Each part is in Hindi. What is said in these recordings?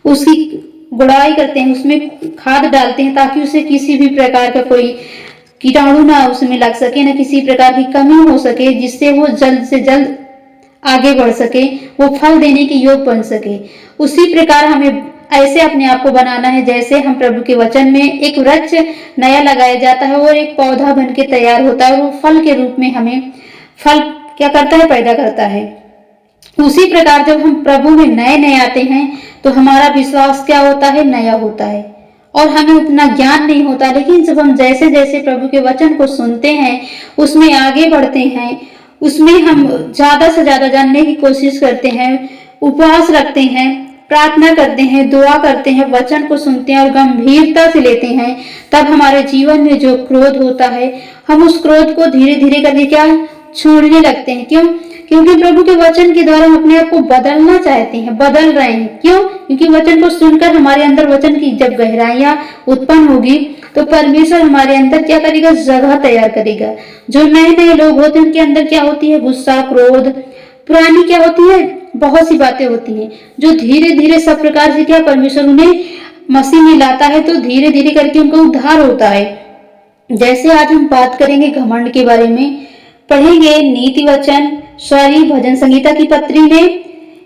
उसकी गुड़ाई करते हैं, उसमें खाद डालते हैं ताकि उसे किसी भी प्रकार का कोई कीटाणु ना उसमें लग सके, ना किसी प्रकार की कमी हो सके, जिससे वो जल्द से जल्द आगे बढ़ सके, वो फल देने के योग बन सके। उसी प्रकार हमें ऐसे अपने आप को बनाना है जैसे हम प्रभु के वचन में एक वृक्ष नया लगाया जाता है और एक पौधा बन के तैयार होता है और वो फल के रूप में हमें फल क्या करता है, पैदा करता है। उसी प्रकार जब हम प्रभु में नए नए आते हैं तो हमारा विश्वास क्या होता है, नया होता है और हमें उतना ज्ञान नहीं होता। लेकिन जब हम जैसे जैसे प्रभु के वचन को सुनते हैं, उसमें आगे बढ़ते हैं, उसमें हम ज्यादा से ज्यादा जानने की कोशिश करते हैं, उपवास रखते हैं, प्रार्थना करते हैं, दुआ करते हैं, वचन को सुनते हैं और गंभीरता से लेते हैं, तब हमारे जीवन में जो क्रोध होता है, हम उस क्रोध को धीरे धीरे करके क्या छोड़ने लगते हैं। क्यों? क्योंकि प्रभु के वचन के द्वारा हम अपने आप को बदलना चाहते हैं, बदल रहे हैं। क्यों? क्योंकि वचन को सुनकर हमारे अंदर वचन की जब गहराइयां उत्पन्न होगी तो परमेश्वर हमारे अंदर क्या करेगा, जगह तैयार करेगा। जो नए नए लोग होते हैं उनके अंदर क्या होती है, गुस्सा, क्रोध, पुरानी क्या होती है, बहुत सी बातें होती हैं, जो धीरे धीरे सब प्रकार से क्या परमेश्वर उन्हें मसीह में लाता है, तो धीरे धीरे करके उनका उद्धार होता है। जैसे आज हम बात करेंगे घमंड के बारे में, पढ़ेंगे नीति वचन सॉरी भजन संगीता की पत्री में।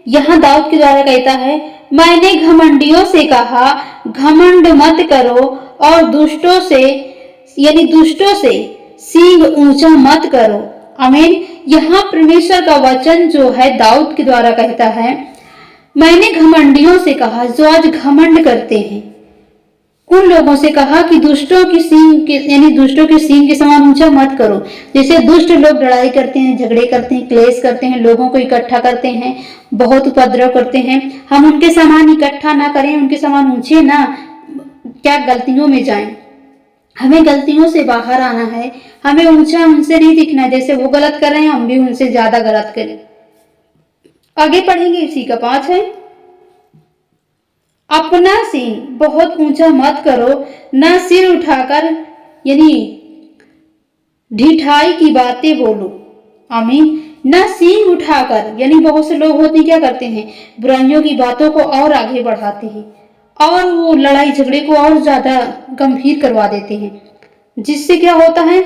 यहाँ दाऊद के द्वारा कहता है, मैंने घमंडियों से कहा घमंड मत करो और दुष्टों से यानी दुष्टों से सींग ऊंचा मत करो। आमीन। यहाँ परमेश्वर का वचन जो है दाऊद के द्वारा कहता है, मैंने घमंडियों से कहा, जो आज घमंड करते हैं उन लोगों से कहा कि दुष्टों की सींग के यानी दुष्टों के सींग के समान ऊंचा मत करो। जैसे दुष्ट लोग लड़ाई करते हैं, झगड़े करते हैं, क्लेश करते हैं, लोगों को इकट्ठा करते हैं, बहुत उपद्रव करते हैं, हम उनके समान इकट्ठा ना करें, उनके समान ऊंचे ना क्या गलतियों में जाएं। हमें गलतियों से बाहर आना है, हमें ऊंचा उनसे नहीं दिखना। जैसे वो गलत कर रहे हैं हम भी उनसे ज्यादा गलत करें। आगे पढ़ेंगे, इसी का 5 है, अपना सींग बहुत ऊंचा मत करो, न सिर उठाकर यानी ढिठाई की बातें बोलो। आमीन। न सींग उठाकर यानी बहुत से लोग होते क्या करते हैं, बुराइयों की बातों को और आगे बढ़ाते हैं और वो लड़ाई झगड़े को और ज्यादा गंभीर करवा देते हैं, जिससे क्या होता है,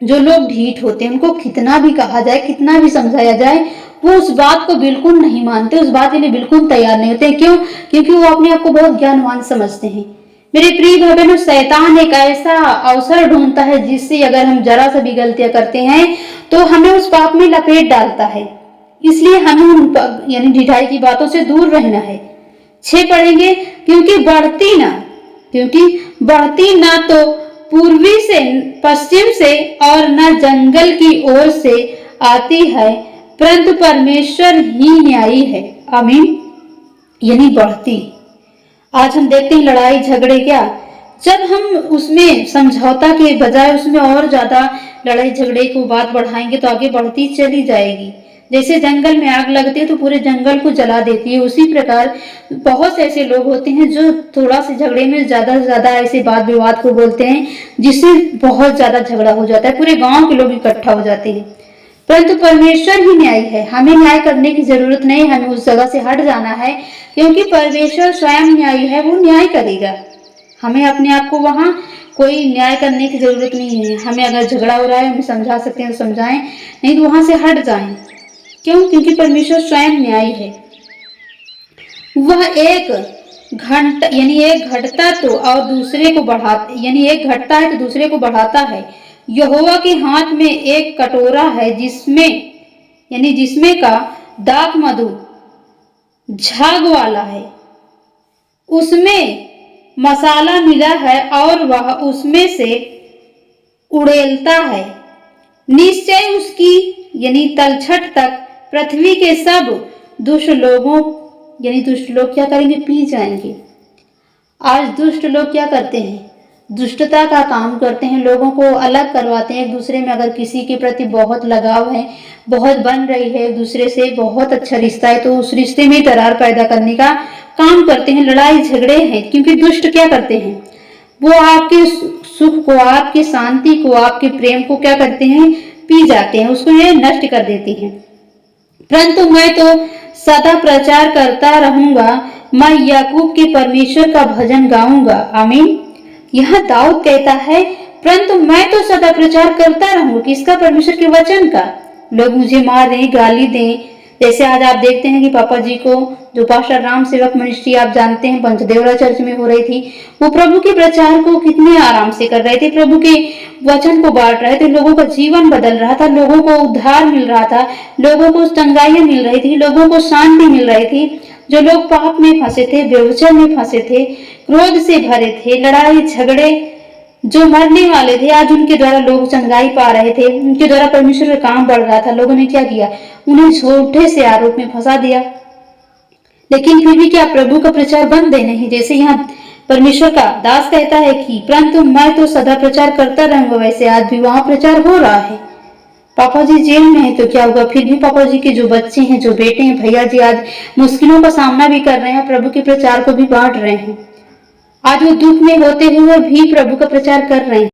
जो लोग ढीठ होते हैं उनको कितना भी कहा जाए, कितना भी समझाया जाए, वो उस बात को बिल्कुल नहीं मानते, उस बात के लिए बिल्कुल तैयार नहीं होते। क्यों? क्योंकि वो अपने आप को बहुत ज्ञानवान समझते हैं। मेरे प्रिय भाई बहनों, शैतान एक ऐसा अवसर ढूंढता है जिससे अगर हम जरा सा भी गलतियां करते हैं तो हमें उस पाप में लपेट डालता है। इसलिए हमें उन यानी ढिठाई की बातों से दूर रहना है। 6 पढ़ेंगे, क्योंकि बढ़ती ना तो पूर्वी से, पश्चिम से और न जंगल की ओर से आती है, परंतु परमेश्वर ही न्यायी है। आमीन। यानी बढ़ती। आज हम देखते हैं लड़ाई झगड़े क्या, जब हम उसमें समझौता के बजाय उसमें और ज्यादा लड़ाई झगड़े को बात बढ़ाएंगे तो आगे बढ़ती चली जाएगी। जैसे जंगल में आग लगती है तो पूरे जंगल को जला देती है, उसी प्रकार बहुत से ऐसे लोग होते हैं जो थोड़ा से झगड़े में ज्यादा से ज्यादा ऐसे बात विवाद को बोलते हैं जिससे बहुत ज्यादा झगड़ा हो जाता है, पूरे गांव के लोग इकट्ठा हो जाते हैं। परंतु परमेश्वर ही न्याय है, हमें न्याय करने की जरूरत नहीं, हमें उस जगह से हट जाना है, क्योंकि परमेश्वर स्वयं न्यायी है, वो न्याय करेगा। हमें अपने आप को वहां कोई न्याय करने की जरूरत नहीं है। हमें अगर झगड़ा हो रहा है, हमें समझा सकते हैं तो समझाएं, नहीं तो वहां से हट जाएं। क्यों? क्योंकि परमेश्वर स्वयं न्यायी है। वह एक घटता तो और दूसरे को बढ़ाता, यानी एक घटता है तो दूसरे को बढ़ाता है। यहोवा के हाथ में एक कटोरा है जिसमें का दाख मधु झाग वाला है, उसमें मसाला मिला है और वह उसमें से उड़ेलता है। निश्चय उसकी यानी तलछट तक पृथ्वी के सब दुष्ट लोग क्या करेंगे, पी जाएंगे। आज दुष्ट लोग क्या करते हैं, दुष्टता का काम करते हैं, लोगों को अलग करवाते हैं एक दूसरे में। अगर किसी के प्रति बहुत लगाव है, बहुत बन रही है, एक दूसरे से बहुत अच्छा रिश्ता है, तो उस रिश्ते में दरार पैदा करने का काम करते हैं, लड़ाई झगड़े हैं। क्योंकि दुष्ट क्या करते हैं, वो आपके सुख को, आपकी शांति को, आपके प्रेम को क्या करते हैं, पी जाते हैं, उसको ये नष्ट कर देते हैं। परंतु मैं तो सदा प्रचार करता रहूंगा, मैं याकूब के परमेश्वर का भजन गाऊंगा। आमीन। यहाँ दाऊद कहता है, परंतु मैं तो सदा प्रचार करता रहूंगा। किसका? परमेश्वर के वचन का। लोग मुझे मार दें, गाली दें, जैसे आज आप देखते हैं कि पापा जी को, जो पास्टर राम सेवक मिनिस्ट्री आप जानते हैं पंचदेवरा चर्च में हो रही थी, वो प्रभु के प्रचार को कितने आराम से कर रहे थे, प्रभु के वचन को बांट रहे थे, लोगों का जीवन बदल रहा था, लोगों को उद्धार मिल रहा था, लोगों को चंगाइयां मिल रही थी, लोगों को शांति मिल रही थी। जो लोग पाप में फंसे थे, व्यभिचार में फंसे थे, क्रोध से भरे थे, लड़ाई झगड़े, जो मरने वाले थे, आज उनके द्वारा लोग चंगाई पा रहे थे, उनके द्वारा परमेश्वर का काम बढ़ रहा था। लोगों ने क्या किया? उन्हें झूठे से आरोप में फंसा दिया। लेकिन फिर भी क्या प्रभु का प्रचार बंद है? नहीं। जैसे यहाँ परमेश्वर का दास कहता है कि परंतु मैं तो सदा प्रचार करता रहूंगा, वैसे आज भी वहां प्रचार हो रहा है। पापा जी जेल में है तो क्या हुआ? फिर भी पापा जी के जो बच्चे हैं, जो बेटे हैं, भैया जी आज मुश्किलों का सामना भी कर रहे हैं, प्रभु के प्रचार को भी बांट रहे हैं। आज वो दुख में होते हुए भी प्रभु का प्रचार कर रहे